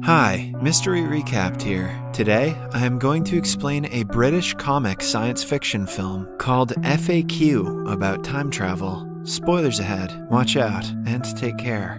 Hi, Mystery Recapped here. Today, I am going to explain a British comic science fiction film called FAQ about time travel. Spoilers ahead, watch out, and take care.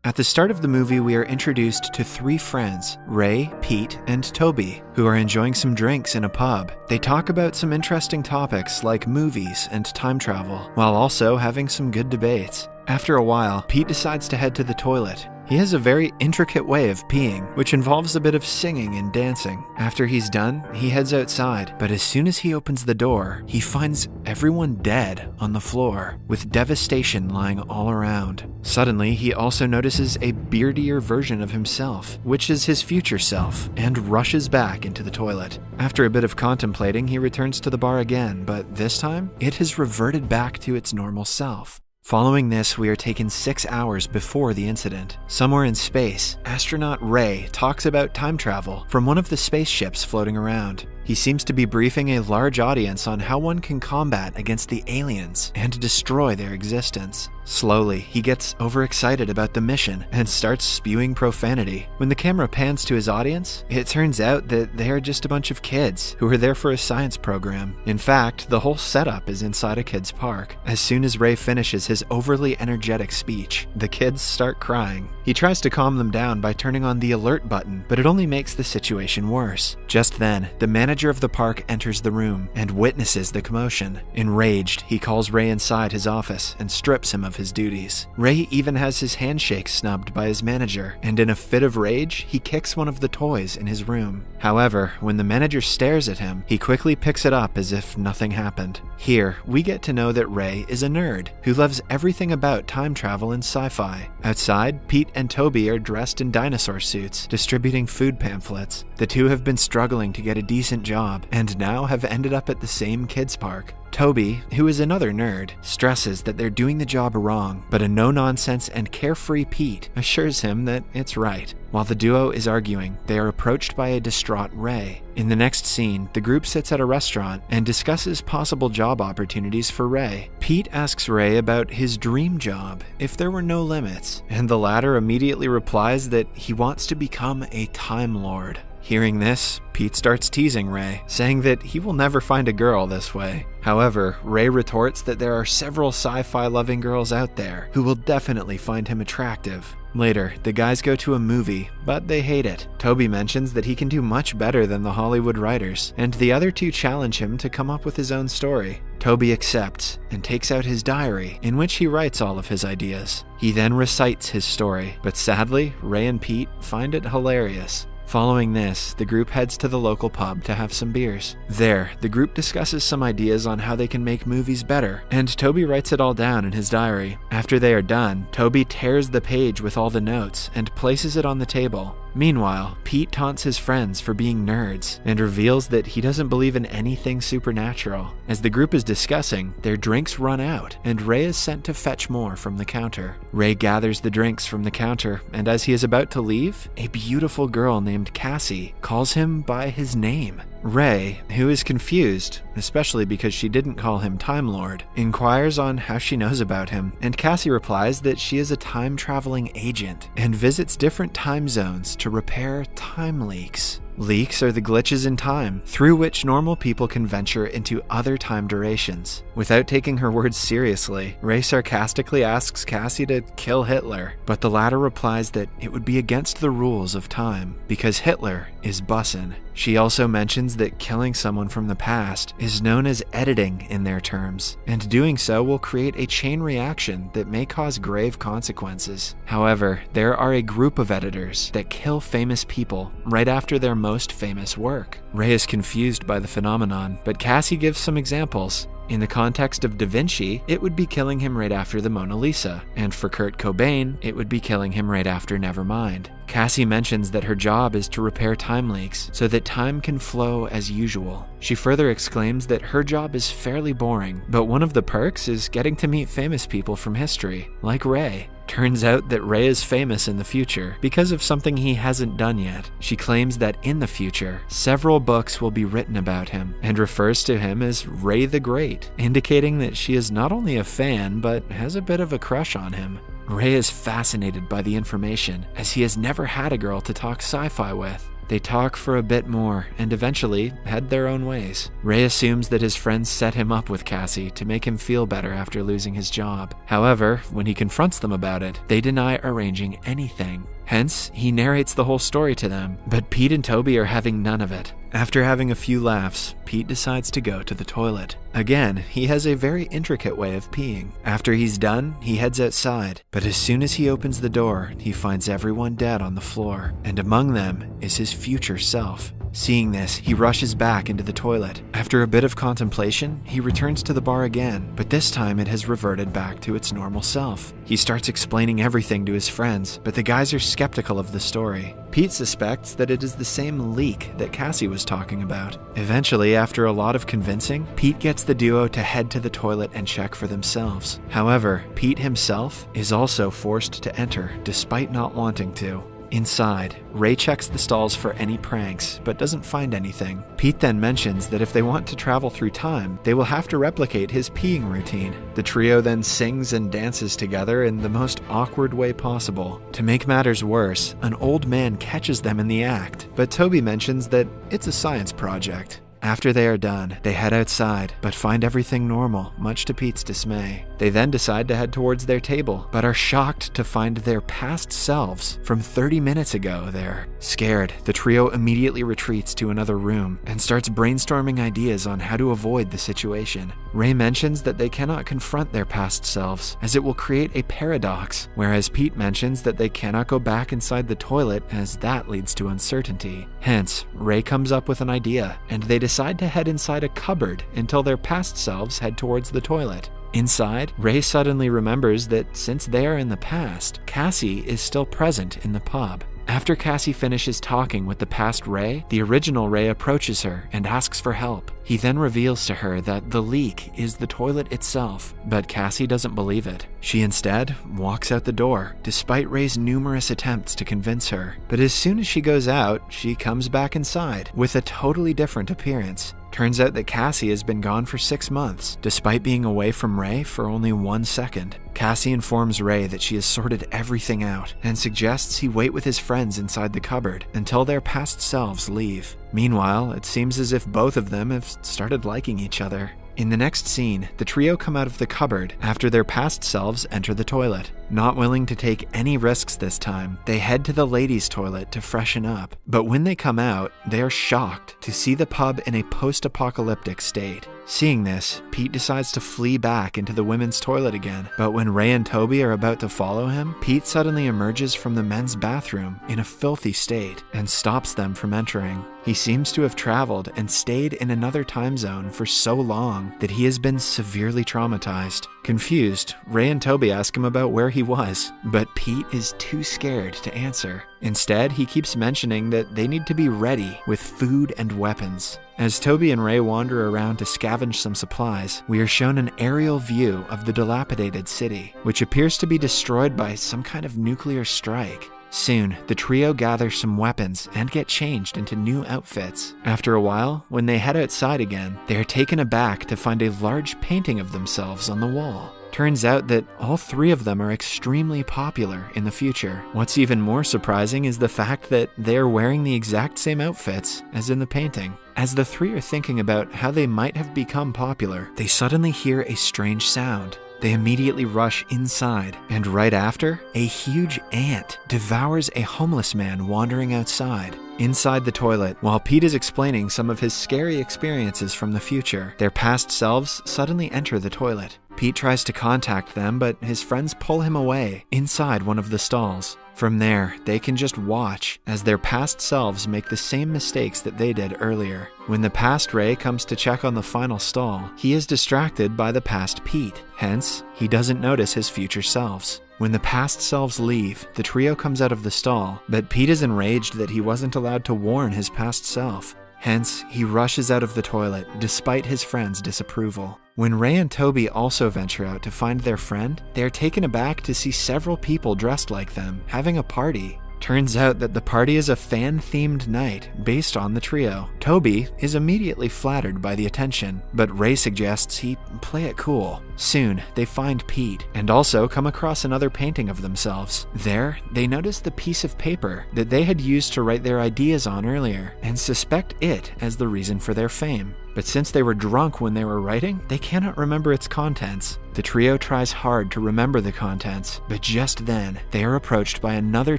At the start of the movie, we are introduced to three friends, Ray, Pete, and Toby, who are enjoying some drinks in a pub. They talk about some interesting topics like movies and time travel, while also having some good debates. After a while, Pete decides to head to the toilet. He has a very intricate way of peeing, which involves a bit of singing and dancing. After he's done, he heads outside, but as soon as he opens the door, he finds everyone dead on the floor, with devastation lying all around. Suddenly, he also notices a beardier version of himself, which is his future self, and rushes back into the toilet. After a bit of contemplating, he returns to the bar again, but this time, it has reverted back to its normal self. Following this, we are taken 6 hours before the incident. Somewhere in space, astronaut Ray talks about time travel from one of the spaceships floating around. He seems to be briefing a large audience on how one can combat against the aliens and destroy their existence. Slowly, he gets overexcited about the mission and starts spewing profanity. When the camera pans to his audience, it turns out that they are just a bunch of kids who are there for a science program. In fact, the whole setup is inside a kid's park. As soon as Ray finishes his overly energetic speech, the kids start crying. He tries to calm them down by turning on the alert button, but it only makes the situation worse. Just then, the manager of the park enters the room and witnesses the commotion. Enraged, he calls Ray inside his office and strips him of his duties. Ray even has his handshake snubbed by his manager, and in a fit of rage, he kicks one of the toys in his room. However, when the manager stares at him, he quickly picks it up as if nothing happened. Here, we get to know that Ray is a nerd who loves everything about time travel and sci-fi. Outside, Pete and Toby are dressed in dinosaur suits, distributing food pamphlets. The two have been struggling to get a decent job, and now have ended up at the same kids' park. Toby, who is another nerd, stresses that they're doing the job wrong, but a no-nonsense and carefree Pete assures him that it's right. While the duo is arguing, they are approached by a distraught Ray. In the next scene, the group sits at a restaurant and discusses possible job opportunities for Ray. Pete asks Ray about his dream job, if there were no limits, and the latter immediately replies that he wants to become a Time Lord. Hearing this, Pete starts teasing Ray, saying that he will never find a girl this way. However, Ray retorts that there are several sci-fi loving girls out there who will definitely find him attractive. Later, the guys go to a movie, but they hate it. Toby mentions that he can do much better than the Hollywood writers, and the other two challenge him to come up with his own story. Toby accepts and takes out his diary, in which he writes all of his ideas. He then recites his story, but sadly, Ray and Pete find it hilarious. Following this, the group heads to the local pub to have some beers. There, the group discusses some ideas on how they can make movies better, and Toby writes it all down in his diary. After they are done, Toby tears the page with all the notes and places it on the table. Meanwhile, Pete taunts his friends for being nerds and reveals that he doesn't believe in anything supernatural. As the group is discussing, their drinks run out, and Ray is sent to fetch more from the counter. Ray gathers the drinks from the counter, and as he is about to leave, a beautiful girl named Cassie calls him by his name. Ray, who is confused, especially because she didn't call him Time Lord, inquires on how she knows about him, and Cassie replies that she is a time-traveling agent and visits different time zones to repair time leaks. Leaks are the glitches in time, through which normal people can venture into other time durations. Without taking her words seriously, Ray sarcastically asks Cassie to kill Hitler, but the latter replies that it would be against the rules of time, because Hitler is bussin'. She also mentions that killing someone from the past is known as editing in their terms, and doing so will create a chain reaction that may cause grave consequences. However, there are a group of editors that kill famous people right after their most famous work. Ray is confused by the phenomenon, but Cassie gives some examples. In the context of Da Vinci, it would be killing him right after the Mona Lisa, and for Kurt Cobain, it would be killing him right after Nevermind. Cassie mentions that her job is to repair time leaks so that time can flow as usual. She further exclaims that her job is fairly boring, but one of the perks is getting to meet famous people from history, like Ray. Turns out that Ray is famous in the future because of something he hasn't done yet. She claims that in the future, several books will be written about him and refers to him as Ray the Great, indicating that she is not only a fan but has a bit of a crush on him. Ray is fascinated by the information, as he has never had a girl to talk sci-fi with. They talk for a bit more and eventually head their own ways. Ray assumes that his friends set him up with Cassie to make him feel better after losing his job. However, when he confronts them about it, they deny arranging anything. Hence, he narrates the whole story to them, but Pete and Toby are having none of it. After having a few laughs, Pete decides to go to the toilet. Again, he has a very intricate way of peeing. After he's done, he heads outside, but as soon as he opens the door, he finds everyone dead on the floor, and among them is his future self. Seeing this, he rushes back into the toilet. After a bit of contemplation, he returns to the bar again, but this time it has reverted back to its normal self. He starts explaining everything to his friends, but the guys are skeptical of the story. Pete suspects that it is the same leak that Cassie was talking about. Eventually, after a lot of convincing, Pete gets the duo to head to the toilet and check for themselves. However, Pete himself is also forced to enter, despite not wanting to. Inside, Ray checks the stalls for any pranks, but doesn't find anything. Pete then mentions that if they want to travel through time, they will have to replicate his peeing routine. The trio then sings and dances together in the most awkward way possible. To make matters worse, an old man catches them in the act, but Toby mentions that it's a science project. After they are done, they head outside, but find everything normal, much to Pete's dismay. They then decide to head towards their table, but are shocked to find their past selves from 30 minutes ago there. Scared, the trio immediately retreats to another room and starts brainstorming ideas on how to avoid the situation. Ray mentions that they cannot confront their past selves, as it will create a paradox, whereas Pete mentions that they cannot go back inside the toilet as that leads to uncertainty. Hence, Ray comes up with an idea, and they decide to head inside a cupboard until their past selves head towards the toilet. Inside, Ray suddenly remembers that since they are in the past, Cassie is still present in the pub. After Cassie finishes talking with the past Ray, the original Ray approaches her and asks for help. He then reveals to her that the leak is the toilet itself, but Cassie doesn't believe it. She instead walks out the door, despite Ray's numerous attempts to convince her. But as soon as she goes out, she comes back inside with a totally different appearance. Turns out that Cassie has been gone for 6 months, despite being away from Ray for only 1 second. Cassie informs Ray that she has sorted everything out and suggests he wait with his friends inside the cupboard until their past selves leave. Meanwhile, it seems as if both of them have started liking each other. In the next scene, the trio come out of the cupboard after their past selves enter the toilet. Not willing to take any risks this time, they head to the ladies' toilet to freshen up. But when they come out, they are shocked to see the pub in a post-apocalyptic state. Seeing this, Pete decides to flee back into the women's toilet again, but when Ray and Toby are about to follow him, Pete suddenly emerges from the men's bathroom in a filthy state and stops them from entering. He seems to have traveled and stayed in another time zone for so long that he has been severely traumatized. Confused, Ray and Toby ask him about where he was, but Pete is too scared to answer. Instead, he keeps mentioning that they need to be ready with food and weapons. As Toby and Ray wander around to scavenge some supplies, we are shown an aerial view of the dilapidated city, which appears to be destroyed by some kind of nuclear strike. Soon, the trio gather some weapons and get changed into new outfits. After a while, when they head outside again, they are taken aback to find a large painting of themselves on the wall. Turns out that all 3 of them are extremely popular in the future. What's even more surprising is the fact that they are wearing the exact same outfits as in the painting. As the 3 are thinking about how they might have become popular, they suddenly hear a strange sound. They immediately rush inside, and right after, a huge ant devours a homeless man wandering outside. Inside the toilet, while Pete is explaining some of his scary experiences from the future, their past selves suddenly enter the toilet. Pete tries to contact them, but his friends pull him away inside one of the stalls. From there, they can just watch as their past selves make the same mistakes that they did earlier. When the past Ray comes to check on the final stall, he is distracted by the past Pete. Hence, he doesn't notice his future selves. When the past selves leave, the trio comes out of the stall, but Pete is enraged that he wasn't allowed to warn his past self. Hence, he rushes out of the toilet despite his friend's disapproval. When Ray and Toby also venture out to find their friend, they are taken aback to see several people dressed like them having a party. Turns out that the party is a fan-themed night based on the trio. Toby is immediately flattered by the attention, but Ray suggests he play it cool. Soon, they find Pete and also come across another painting of themselves. There, they notice the piece of paper that they had used to write their ideas on earlier and suspect it as the reason for their fame. But since they were drunk when they were writing, they cannot remember its contents. The trio tries hard to remember the contents, but just then, they are approached by another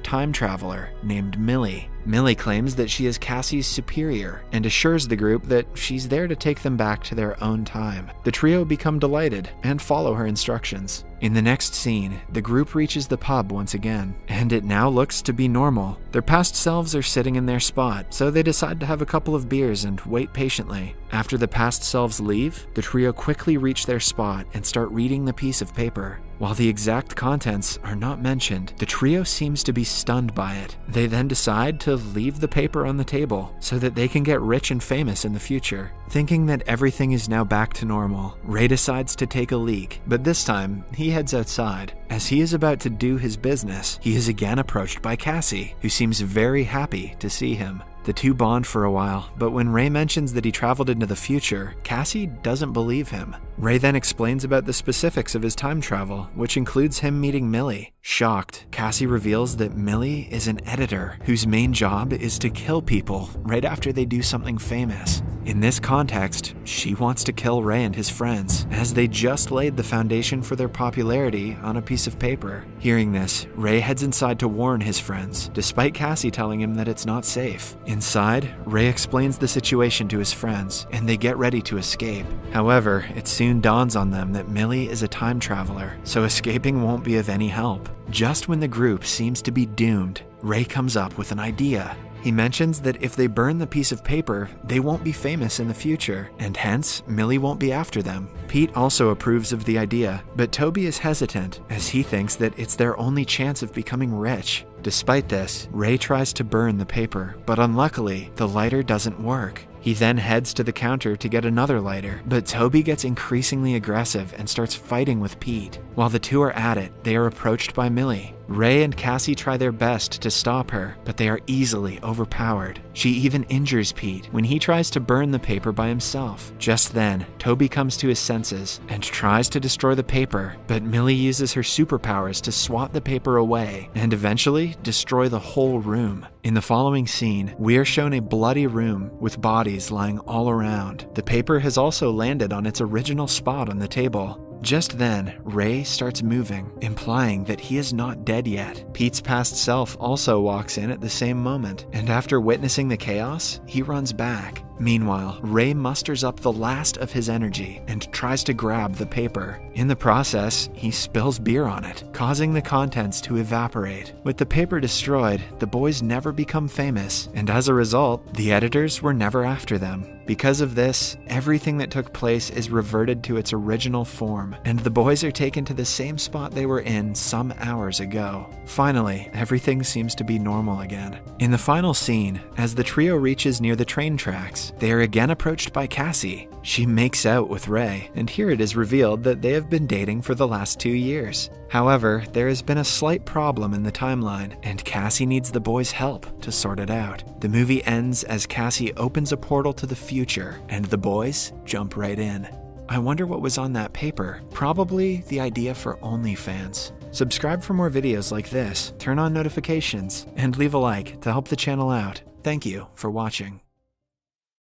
time traveler named Millie. Millie claims that she is Cassie's superior and assures the group that she's there to take them back to their own time. The trio become delighted and follow her instructions. In the next scene, the group reaches the pub once again, and it now looks to be normal. Their past selves are sitting in their spot, so they decide to have a couple of beers and wait patiently. After the past selves leave, the trio quickly reach their spot and start reading the piece of paper. While the exact contents are not mentioned, the trio seems to be stunned by it. They then decide to leave the paper on the table so that they can get rich and famous in the future. Thinking that everything is now back to normal, Ray decides to take a leak, but this time he heads outside. As he is about to do his business, he is again approached by Cassie, who seems very happy to see him. The two bond for a while, but when Ray mentions that he traveled into the future, Cassie doesn't believe him. Ray then explains about the specifics of his time travel, which includes him meeting Millie. Shocked, Cassie reveals that Millie is an editor whose main job is to kill people right after they do something famous. In this context, she wants to kill Ray and his friends, as they just laid the foundation for their popularity on a piece of paper. Hearing this, Ray heads inside to warn his friends, despite Cassie telling him that it's not safe. Inside, Ray explains the situation to his friends, and they get ready to escape. However, it soon dawns on them that Millie is a time traveler, so escaping won't be of any help. Just when the group seems to be doomed, Ray comes up with an idea. He mentions that if they burn the piece of paper, they won't be famous in the future, and hence, Millie won't be after them. Pete also approves of the idea, but Toby is hesitant, as he thinks that it's their only chance of becoming rich. Despite this, Ray tries to burn the paper, but unluckily, the lighter doesn't work. He then heads to the counter to get another lighter, but Toby gets increasingly aggressive and starts fighting with Pete. While the two are at it, they are approached by Millie. Ray and Cassie try their best to stop her, but they are easily overpowered. She even injures Pete when he tries to burn the paper by himself. Just then, Toby comes to his senses and tries to destroy the paper, but Millie uses her superpowers to swat the paper away and eventually destroy the whole room. In the following scene, we are shown a bloody room with bodies lying all around. The paper has also landed on its original spot on the table. Just then, Ray starts moving, implying that he is not dead yet. Pete's past self also walks in at the same moment, and after witnessing the chaos, he runs back. Meanwhile, Ray musters up the last of his energy and tries to grab the paper. In the process, he spills beer on it, causing the contents to evaporate. With the paper destroyed, the boys never become famous, and as a result, the editors were never after them. Because of this, everything that took place is reverted to its original form, and the boys are taken to the same spot they were in some hours ago. Finally, everything seems to be normal again. In the final scene, as the trio reaches near the train tracks, they are again approached by Cassie. She makes out with Ray, and here it is revealed that they have been dating for the last 2 years. However, there has been a slight problem in the timeline, and Cassie needs the boys' help to sort it out. The movie ends as Cassie opens a portal to the future, and the boys jump right in. I wonder what was on that paper. Probably the idea for OnlyFans. Subscribe for more videos like this, turn on notifications, and leave a like to help the channel out. Thank you for watching.